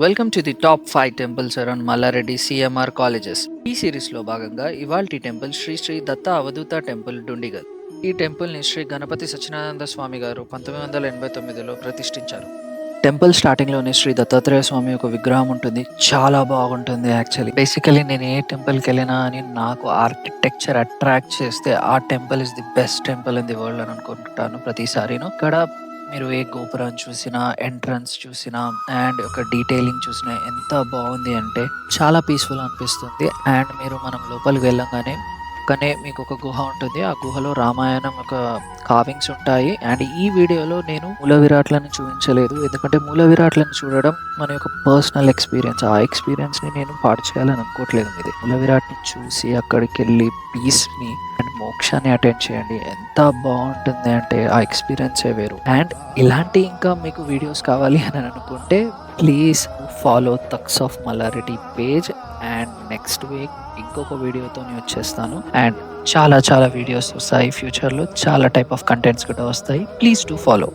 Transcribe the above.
Welcome to the top 5 temples around Mallareddy CMR colleges. ఈ సిరీస్లో భాగంగా ఇవాల్టి టెంపుల్ శ్రీ శ్రీ దత్త అవధూత టెంపుల్ డుండిగల్. ఈ టెంపుల్ని శ్రీ గణపతి సత్యనారాయణ స్వామి గారు 1989లో ప్రతిష్ఠించారు. టెంపుల్ స్టార్టింగ్లోనే శ్రీ దత్తాత్రేయ స్వామి ఒక విగ్రహం ఉంటుంది. చాలా బాగుంటుంది యాక్చువల్లీ. బేసికలీ నేను ఏ టెంపుల్కి వెళ్ళినా అని నాకు ఆర్కిటెక్చర్ అట్రాక్ట్ చేస్తే ఆ temple is the best temple in the world అని అనుకుంటాను ప్రతిసారిను. ఇక్కడ మీరు ఏ గోపురం చూసినా, ఎంట్రన్స్ చూసినా అండ్ ఒక డీటెయిలింగ్ చూసినా ఎంత బాగుంది అంటే చాలా పీస్ఫుల్ అనిపిస్తుంది. అండ్ మనం లోపలికి వెళ్ళంగానే పక్కనే మీకు ఒక గుహ ఉంటుంది. ఆ గుహలో రామాయణం ఒక కార్వింగ్స్ ఉంటాయి. అండ్ ఈ వీడియోలో నేను మూల విరాట్లను చూపించలేదు, ఎందుకంటే మూల విరాట్లను చూడడం మన యొక్క పర్సనల్ ఎక్స్పీరియన్స్. ఆ ఎక్స్పీరియన్స్ని నేను పాడు చేయాలని అనుకోవట్లేదు. మీది మూల విరాట్ని చూసి అక్కడికి వెళ్ళి పీస్ని అండ్ మోక్షాన్ని అటెండ్ చేయండి. ఎంత బాగుంటుంది అంటే ఆ ఎక్స్పీరియన్సే వేరు. అండ్ ఇలాంటి ఇంకా మీకు వీడియోస్ కావాలి అని అనుకుంటే ప్లీజ్ ఫాలో తక్స్ of Mallareddy page. And next week ఇంకొక వీడియోతో నేను వచ్చేస్తాను. అండ్ చాలా వీడియోస్ వస్తాయి ఫ్యూచర్లో. చాలా టైప్ ఆఫ్ కంటెంట్స్ కూడా వస్తాయి. Please do follow.